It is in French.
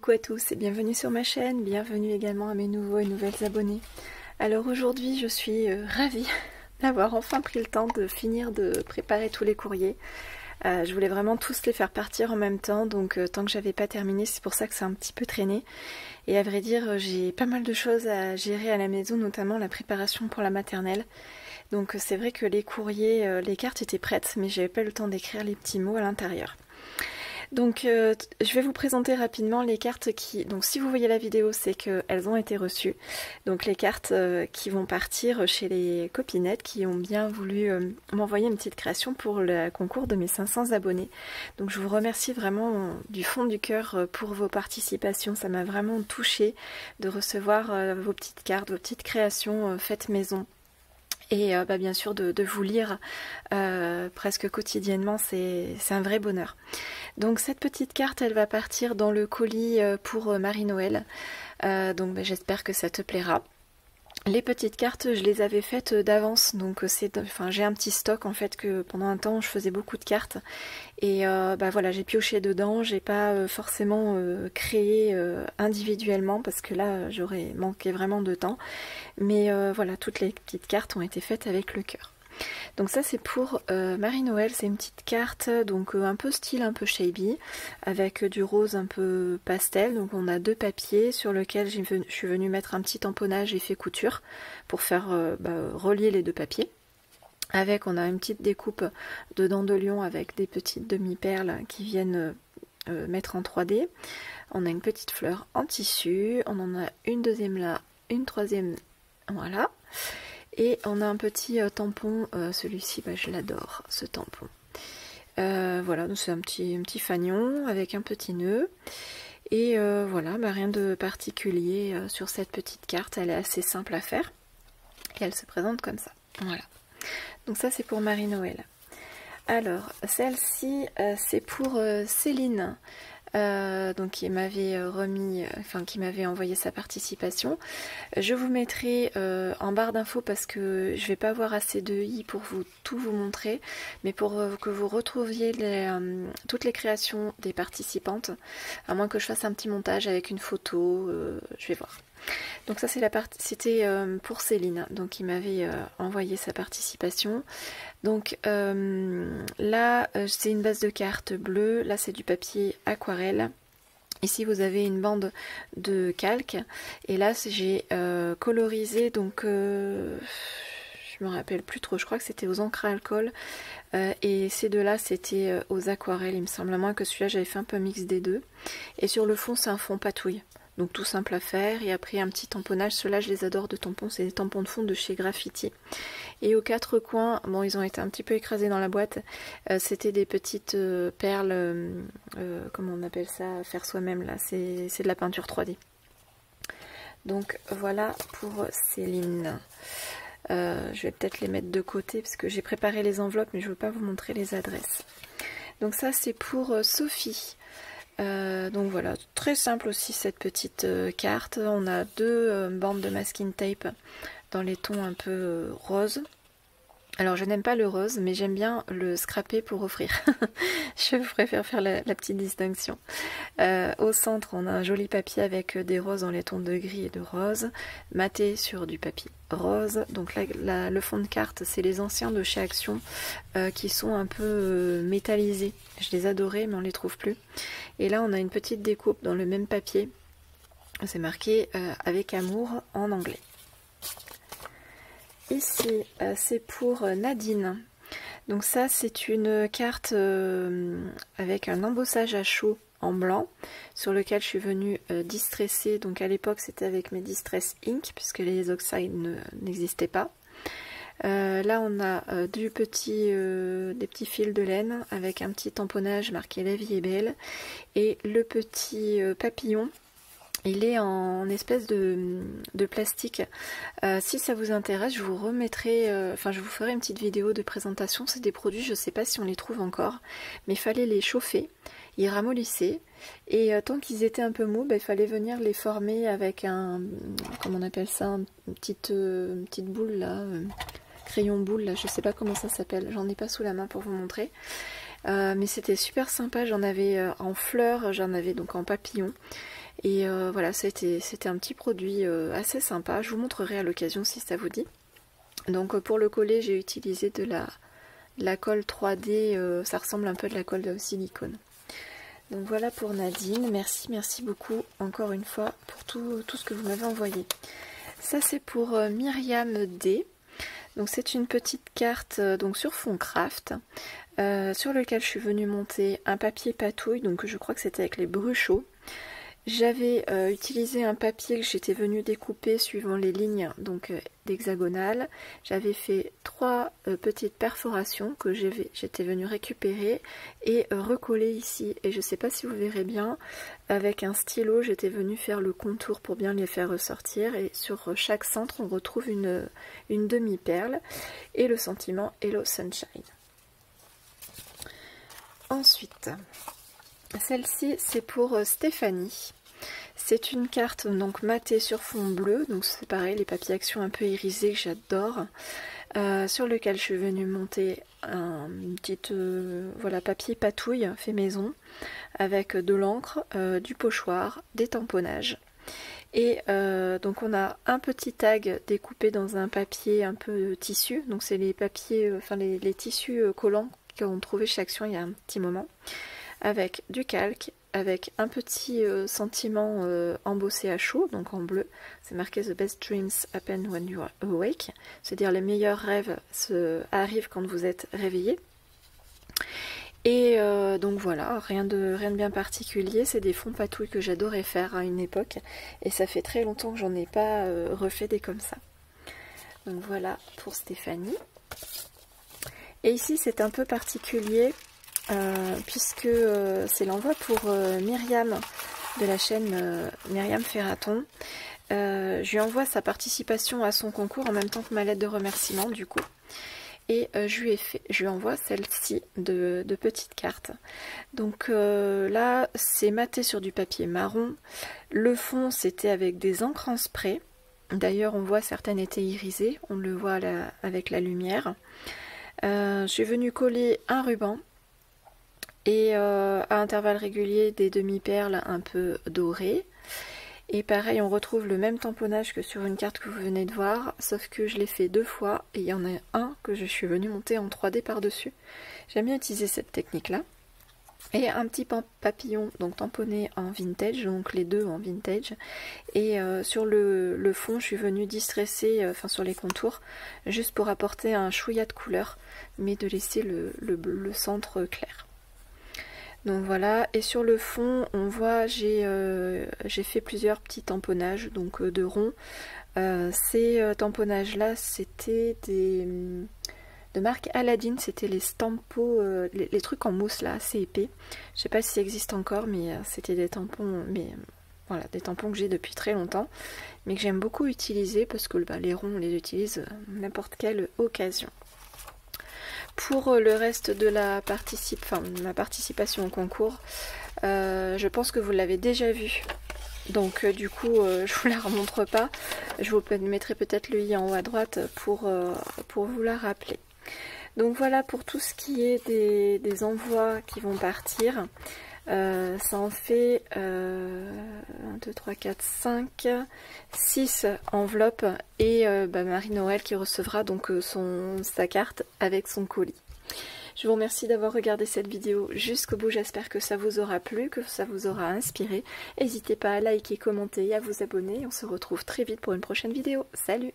Coucou à tous et bienvenue sur ma chaîne, bienvenue également à mes nouveaux et nouvelles abonnés. Alors aujourd'hui je suis ravie d'avoir enfin pris le temps de finir de préparer tous les courriers. Je voulais vraiment tous les faire partir en même temps, donc tant que j'avais pas terminé, c'est pour ça que c'est un petit peu traîné. Et à vrai dire, j'ai pas mal de choses à gérer à la maison, notamment la préparation pour la maternelle. Donc c'est vrai que les courriers, les cartes étaient prêtes, mais j'avais pas le temps d'écrire les petits mots à l'intérieur. Donc je vais vous présenter rapidement les cartes qui... Donc si vous voyez la vidéo, c'est qu'elles ont été reçues. Donc les cartes qui vont partir chez les copinettes qui ont bien voulu m'envoyer une petite création pour le concours de mes 500 abonnés. Donc je vous remercie vraiment du fond du cœur pour vos participations. Ça m'a vraiment touchée de recevoir vos petites cartes, vos petites créations faites maison. Et bien sûr de vous lire presque quotidiennement, c'est un vrai bonheur. Donc cette petite carte, elle va partir dans le colis pour Marie-Noël. Donc j'espère que ça te plaira. Les petites cartes, je les avais faites d'avance, donc j'ai un petit stock en fait que pendant un temps je faisais beaucoup de cartes et voilà, j'ai pioché dedans, j'ai pas forcément créé individuellement parce que là j'aurais manqué vraiment de temps, mais voilà, toutes les petites cartes ont été faites avec le cœur. Donc ça c'est pour Marie-Noël, c'est une petite carte donc un peu style un peu shabby avec du rose un peu pastel. Donc on a deux papiers sur lesquels je suis venue mettre un petit tamponnage effet couture pour faire relier les deux papiers. Avec on a une petite découpe de dents de lion avec des petites demi-perles qui viennent mettre en 3D. On a une petite fleur en tissu, on en a une deuxième là, une troisième, voilà. Et on a un petit tampon, celui-ci je l'adore, ce tampon. Voilà, donc c'est un petit fanion avec un petit nœud. Et voilà, rien de particulier sur cette petite carte, elle est assez simple à faire. Et elle se présente comme ça, voilà. Donc ça c'est pour Marie-Noël. Alors, celle-ci c'est pour Céline. Donc qui m'avait qui m'avait envoyé sa participation. Je vous mettrai en barre d'infos parce que je vais pas avoir assez de i pour tout vous montrer, mais pour que vous retrouviez toutes les créations des participantes, à moins que je fasse un petit montage avec une photo, je vais voir. Donc ça c'était pour Céline, donc qui m'avait envoyé sa participation. Donc là c'est une base de cartes bleue, là c'est du papier aquarelle. Ici vous avez une bande de calque et là j'ai colorisé donc je me rappelle plus trop, je crois que c'était aux encres à alcool et ces deux là c'était aux aquarelles il me semble, à moins que celui-là j'avais fait un peu mix des deux. Et sur le fond c'est un fond patouille. Donc tout simple à faire, et après un petit tamponnage, ceux-là je les adore de tampons, c'est des tampons de fond de chez Graffiti. Et aux quatre coins, bon ils ont été un petit peu écrasés dans la boîte, c'était des petites perles, comment on appelle ça, faire soi-même là, c'est de la peinture 3D. Donc voilà pour Céline. Je vais peut-être les mettre de côté parce que j'ai préparé les enveloppes mais je ne veux pas vous montrer les adresses. Donc ça c'est pour Sophie. Donc voilà, très simple aussi cette petite carte. On a deux bandes de masking tape dans les tons un peu rose. Alors je n'aime pas le rose, mais j'aime bien le scraper pour offrir. Je préfère faire la petite distinction. Au centre, on a un joli papier avec des roses dans les tons de gris et de rose, maté sur du papier rose. Donc là, le fond de carte, c'est les anciens de chez Action qui sont un peu métallisés. Je les adorais, mais on les trouve plus. Et là, on a une petite découpe dans le même papier. C'est marqué avec amour en anglais. Ici, c'est pour Nadine. Donc ça, c'est une carte avec un embossage à chaud en blanc, sur lequel je suis venue distresser. Donc à l'époque, c'était avec mes Distress Ink, puisque les oxydes n'existaient pas. Là, on a des petits fils de laine avec un petit tamponnage marqué La vie est belle. Et le petit papillon, il est en espèce de plastique. Si ça vous intéresse, je vous remettrai, je vous ferai une petite vidéo de présentation. C'est des produits, je ne sais pas si on les trouve encore, mais il fallait les chauffer, ils ramollissaient, et tant qu'ils étaient un peu mous, il fallait venir les former avec comment on appelle ça, une petite boule là, crayon boule là, je ne sais pas comment ça s'appelle, j'en ai pas sous la main pour vous montrer. Mais c'était super sympa, j'en avais en fleurs, j'en avais donc en papillon. Et voilà, c'était un petit produit assez sympa. Je vous montrerai à l'occasion si ça vous dit. Donc pour le coller, j'ai utilisé de la colle 3D, ça ressemble un peu de la colle de silicone. Donc voilà pour Nadine, merci beaucoup encore une fois pour tout ce que vous m'avez envoyé. Ça c'est pour Myriam D. Donc c'est une petite carte donc sur fond craft, sur lequel je suis venue monter un papier patouille, donc je crois que c'était avec les Bruchot. J'avais utilisé un papier que j'étais venue découper suivant les lignes donc d'hexagonale. J'avais fait 3 petites perforations que j'étais venue récupérer et recoller ici. Et je ne sais pas si vous verrez bien, avec un stylo, j'étais venue faire le contour pour bien les faire ressortir. Et sur chaque centre, on retrouve une demi-perle et le sentiment Hello Sunshine. Ensuite, celle-ci, c'est pour Stéphanie. C'est une carte donc matée sur fond bleu, donc c'est pareil, les papiers action un peu irisés que j'adore, sur lequel je suis venue monter un petit voilà, papier patouille fait maison, avec de l'encre, du pochoir, des tamponnages. Et donc on a un petit tag découpé dans un papier un peu tissu, donc c'est les papiers, enfin les tissus collants qu'on trouvait chez Action il y a un petit moment, avec du calque, avec un petit sentiment embossé à chaud, donc en bleu. C'est marqué The best dreams happen when you are awake, c'est-à-dire les meilleurs rêves arrivent quand vous êtes réveillé. Et donc voilà, rien de bien particulier, c'est des fonds patouilles que j'adorais faire à une époque, et ça fait très longtemps que j'en ai pas refait des comme ça. Donc voilà pour Stéphanie. Et ici c'est un peu particulier, puisque c'est l'envoi pour Myriam de la chaîne Myriam Ferraton. Je lui envoie sa participation à son concours en même temps que ma lettre de remerciement du coup. Et je lui envoie celle-ci de petites cartes. Donc là c'est maté sur du papier marron. Le fond c'était avec des encres en spray. D'ailleurs on voit certaines étaient irisées, on le voit avec la lumière. Je suis venue coller un ruban et à intervalles réguliers des demi-perles un peu dorées. Et pareil, on retrouve le même tamponnage que sur une carte que vous venez de voir, sauf que je l'ai fait 2 fois et il y en a un que je suis venue monter en 3D par-dessus. J'aime bien utiliser cette technique-là. Et un petit papillon donc tamponné en vintage, donc les deux en vintage. Et sur le fond, je suis venue distresser, enfin sur les contours, juste pour apporter un chouïa de couleur, mais de laisser le centre clair. Donc voilà, et sur le fond, on voit, j'ai fait plusieurs petits tamponnages, donc de ronds. Ces tamponnages-là, c'était de marque Aladdin, c'était les Stampo, les trucs en mousse là, assez épais. Je sais pas si ça existe encore, mais c'était des tampons, voilà, des tampons que j'ai depuis très longtemps, mais que j'aime beaucoup utiliser parce que les ronds, on les utilise à n'importe quelle occasion. Pour le reste de ma participation au concours, je pense que vous l'avez déjà vu. Donc du coup, je vous la remontre pas. Je vous mettrai peut-être le i en haut à droite pour vous la rappeler. Donc voilà pour tout ce qui est des envois qui vont partir. Ça en fait 1, 2, 3, 4, 5, 6 enveloppes et Marie-Noël qui recevra donc sa carte avec son colis. Je vous remercie d'avoir regardé cette vidéo jusqu'au bout, j'espère que ça vous aura plu, que ça vous aura inspiré. N'hésitez pas à liker, commenter et à vous abonner. On se retrouve très vite pour une prochaine vidéo. Salut!